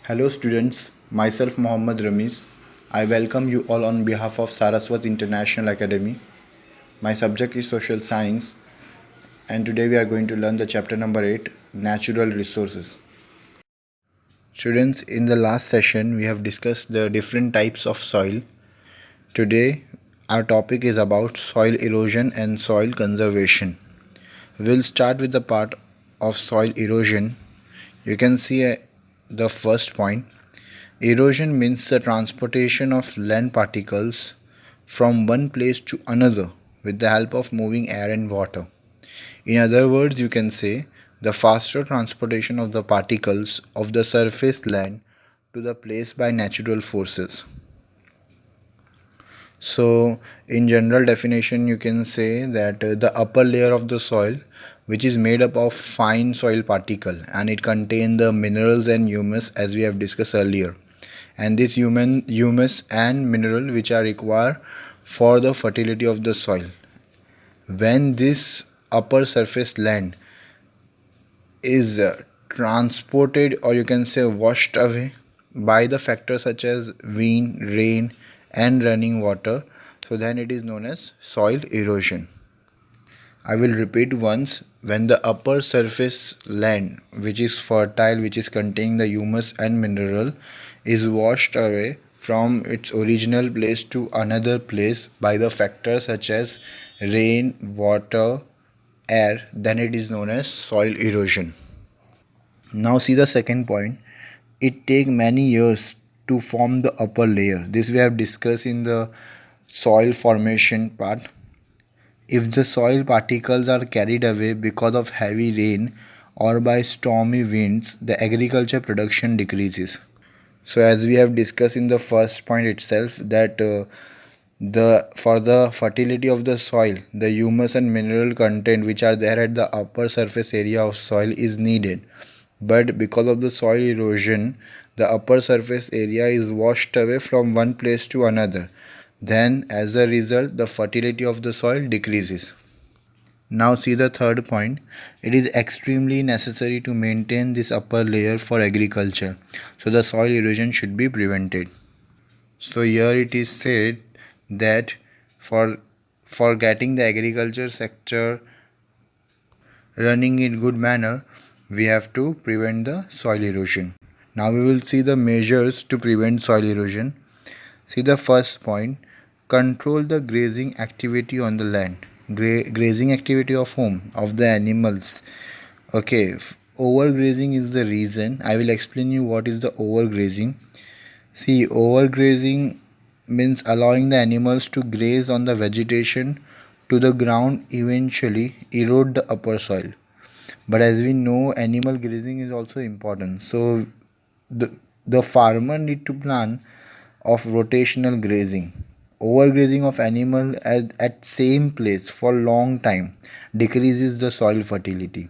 Hello students, myself Mohammad Ramis. I welcome you all on behalf of Saraswat International Academy. My subject is social science and today we are going to learn the chapter number 8, natural resources. Students, in the last session we have discussed the different types of soil. Today our topic is about soil erosion and soil conservation. We'll start with the part of soil erosion. You can see the first point. Erosion means the transportation of land particles from one place to another with the help of moving air and water. In other words, you can say the faster transportation of the particles of the surface land to the place by natural forces. So, in general definition, you can say that the upper layer of the soil, which is made up of fine soil particle, and it contains the minerals and humus as we have discussed earlier, and this humus and mineral which are required for the fertility of the soil. When this upper surface land is transported, or you can say washed away by the factors such as wind, rain and running water, so then it is known as soil erosion. I will repeat once. When the upper surface land, which is fertile, which is containing the humus and mineral, is washed away from its original place to another place by the factors such as rain, water, air, then it is known as soil erosion. Now see the second point. It takes many years to form the upper layer. This we have discussed in the soil formation part. If the soil particles are carried away because of heavy rain or by stormy winds, the agriculture production decreases. So as we have discussed in the first point itself that the for the fertility of the soil, the humus and mineral content which are there at the upper surface area of soil is needed. But because of the soil erosion, the upper surface area is washed away from one place to another. Then as a result, the fertility of the soil decreases. Now see the third point. It is extremely necessary to maintain this upper layer for agriculture. So the soil erosion should be prevented. So here it is said that for getting the agriculture sector running in good manner, we have to prevent the soil erosion. Now we will see the measures to prevent soil erosion. See the first point. Control the grazing activity on the land. Grazing activity of whom? Of the animals. Okay, overgrazing is the reason. I will explain you what is the overgrazing. See, overgrazing means allowing the animals to graze on the vegetation to the ground, eventually erode the upper soil. But as we know, animal grazing is also important. So the farmer need to plan of rotational grazing. Overgrazing of animal at same place for long time decreases the soil fertility.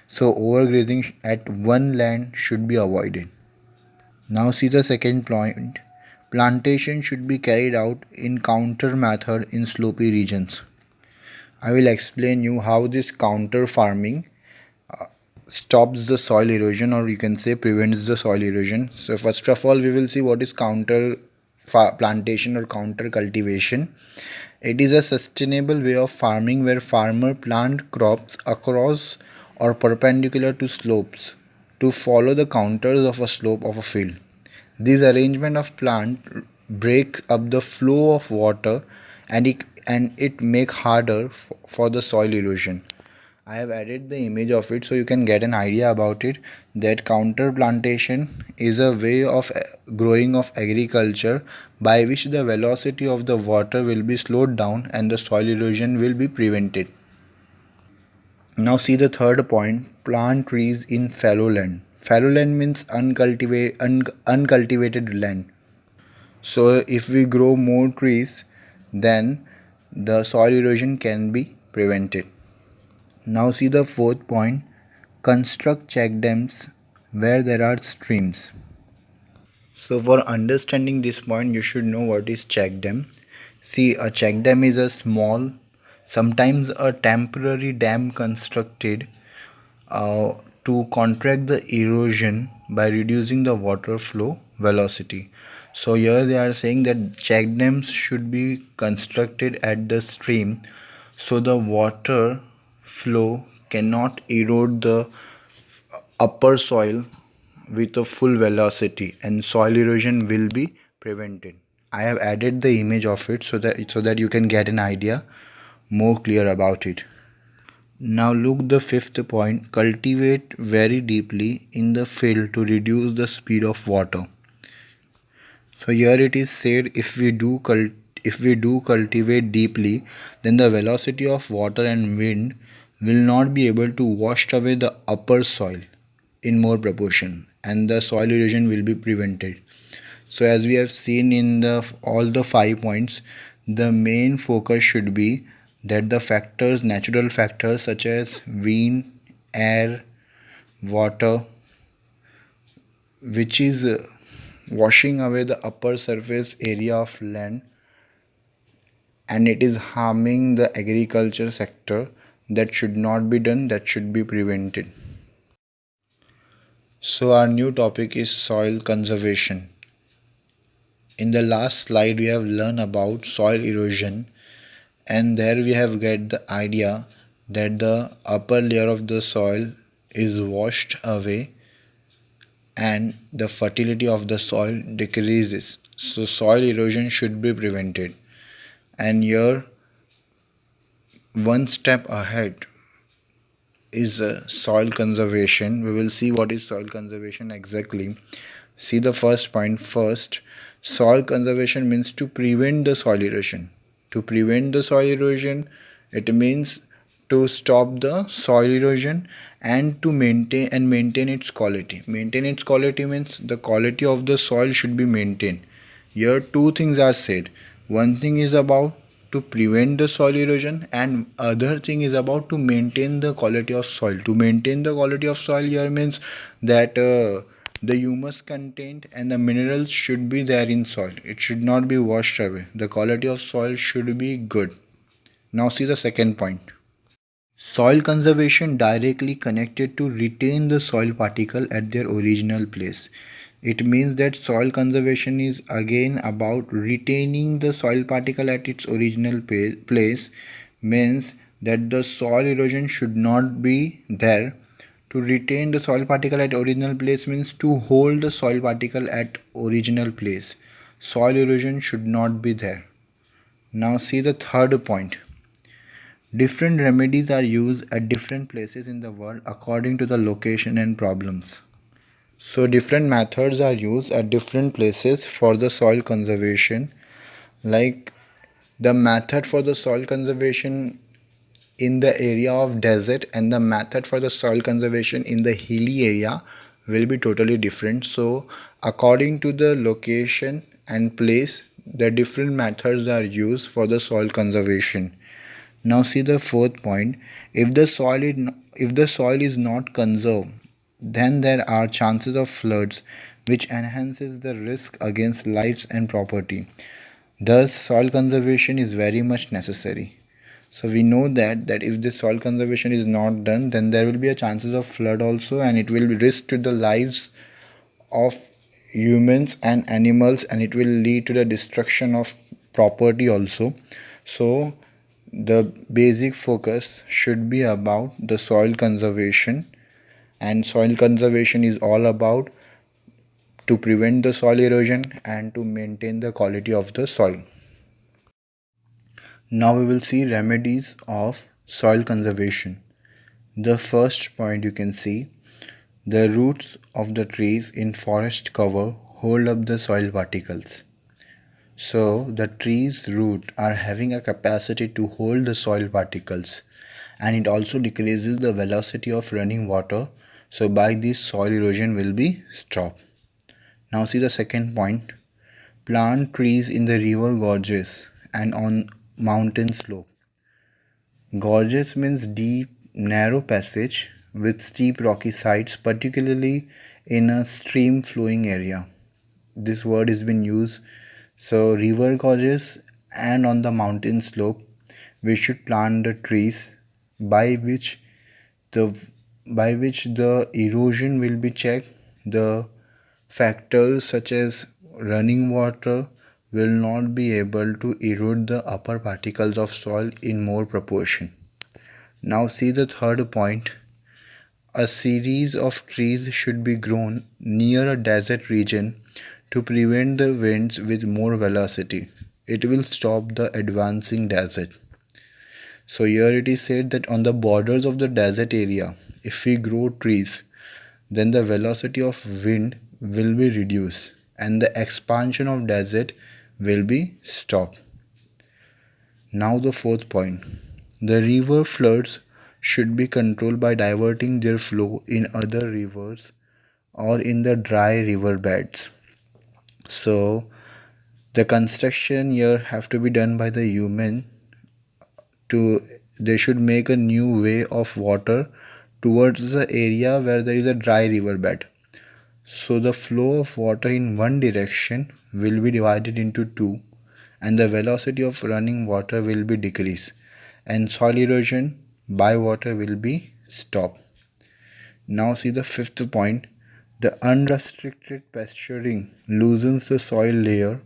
So overgrazing at one land should be avoided. Now see the second point. Plantation should be carried out in counter method in slopy regions. I will explain you how this counter farming stops the soil erosion, or you can say prevents the soil erosion. So first of all we will see what is counter plantation or counter cultivation. It is a sustainable way of farming where farmer plant crops across or perpendicular to slopes to follow the contours of a slope of a field. This arrangement of plant breaks up the flow of water and it make harder for the soil erosion. I have added the image of it so you can get an idea about it, that counter plantation is a way of growing of agriculture by which the velocity of the water will be slowed down and the soil erosion will be prevented. Now see the third point, plant trees in fallow land. Fallow land means uncultivated land. So if we grow more trees, then the soil erosion can be prevented. Now see the fourth point, construct check dams where there are streams. So for understanding this point, you should know what is check dam. See, a check dam is a small, sometimes a temporary dam constructed to to contract the erosion by reducing the water flow velocity. So here they are saying that check dams should be constructed at the stream so the water flow cannot erode the upper soil with a full velocity and soil erosion will be prevented. I have added the image of it so that you can get an idea more clear about it. Now look the fifth point, cultivate very deeply in the field to reduce the speed of water. So here it is said if we do cultivate deeply, then the velocity of water and wind will not be able to wash away the upper soil in more proportion and the soil erosion will be prevented. So as we have seen in the all the 5 points, the main focus should be that the factors, natural factors such as wind, air, water, which is washing away the upper surface area of land and it is harming the agriculture sector, that should not be done, that should be prevented. So our new topic is soil conservation. In the last slide we have learned about soil erosion, and there we have get the idea that the upper layer of the soil is washed away and the fertility of the soil decreases, so soil erosion should be prevented. And here one step ahead is soil conservation. We will see what is soil conservation exactly. See the first point first. Soil conservation means to prevent the soil erosion. To prevent the soil erosion, it means to stop the soil erosion and to maintain its quality. Maintain its quality means the quality of the soil should be maintained. Here two things are said. One thing is about to prevent the soil erosion and other thing is about to maintain the quality of soil. To maintain the quality of soil here means that the humus content and the minerals should be there in soil. It should not be washed away. The quality of soil should be good. Now see the second point. Soil conservation directly connected to retain the soil particle at their original place. It means that soil conservation is again about retaining the soil particle at its original place, means that the soil erosion should not be there. To retain the soil particle at original place means to hold the soil particle at original place. Soil erosion should not be there. Now see the third point. Different remedies are used at different places in the world according to the location and problems. So different methods are used at different places for the soil conservation. Like the method for the soil conservation in the area of desert and the method for the soil conservation in the hilly area will be totally different. So according to the location and place, the different methods are used for the soil conservation. Now see the fourth point. If the soil is not conserved, then there are chances of floods, which enhances the risk against lives and property. Thus, soil conservation is very much necessary. So we know that if the soil conservation is not done, then there will be a chances of flood also, and it will be risk to the lives of humans and animals, and it will lead to the destruction of property also. So the basic focus should be about the soil conservation, and soil conservation is all about to prevent the soil erosion and to maintain the quality of the soil. Now we will see remedies of soil conservation. The first point you can see, the roots of the trees in forest cover hold up the soil particles. So the tree's root are having a capacity to hold the soil particles, and it also decreases the velocity of running water. So by this soil erosion will be stopped. Now see the second point. Plant trees in the river gorges and on mountain slope. Gorges means deep, narrow passage with steep rocky sides, particularly in a stream flowing area. This word has been used. So river gorges and on the mountain slope, we should plant the trees by which the by which the erosion will be checked. The factors such as running water will not be able to erode the upper particles of soil in more proportion. Now see the third point. A series of trees should be grown near a desert region to prevent the winds with more velocity. It will stop the advancing desert. So here it is said that on the borders of the desert area, if we grow trees, then the velocity of wind will be reduced and the expansion of desert will be stopped. Now the fourth point. The river floods should be controlled by diverting their flow in other rivers or in the dry river beds. So the construction here have to be done by the human to they should make a new way of water towards the area where there is a dry river bed. So the flow of water in one direction will be divided into two and the velocity of running water will be decreased and soil erosion by water will be stopped. Now see the fifth point. The unrestricted pasturing loosens the soil layer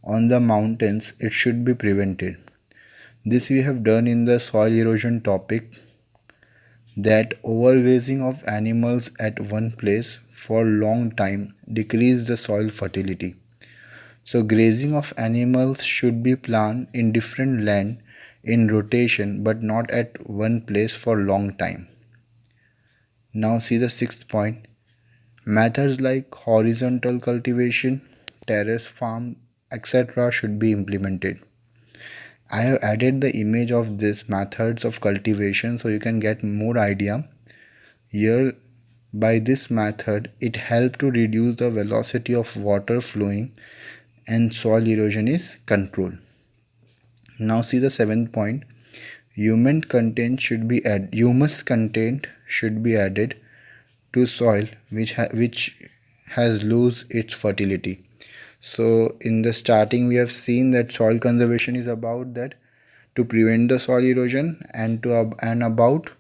on the mountains. It should be prevented. This we have done in the soil erosion topic, that overgrazing of animals at one place for long time decrease the soil fertility. So grazing of animals should be planned in different land in rotation but not at one place for long time. Now see the sixth point. Methods like horizontal cultivation, terrace farm, etc. should be implemented. I have added the image of these methods of cultivation so you can get more idea. Here by this method it helps to reduce the velocity of water flowing and soil erosion is controlled. Now see the seventh point. Humus content should be added to soil which has lose its fertility. So in the starting we have seen that soil conservation is about that to prevent the soil erosion and about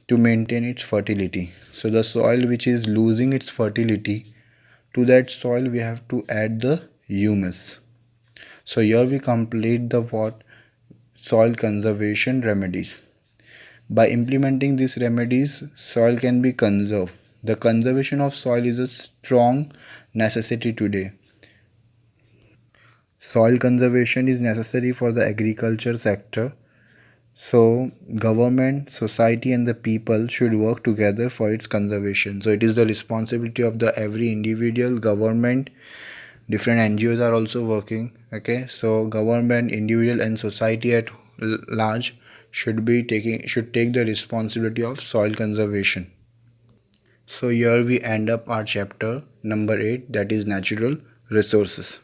to maintain its fertility. So the soil which is losing its fertility, to that soil we have to add the humus. So here we complete the what soil conservation remedies. By implementing these remedies, soil can be conserved. The conservation of soil is a strong necessity today. Soil conservation is necessary for the agriculture sector. So government, society and the people should work together for its conservation. So it is the responsibility of the every individual, government, different NGOs are also working. Okay, so government, individual and society at large should take the responsibility of soil conservation. So here we end up our chapter number 8, that is natural resources.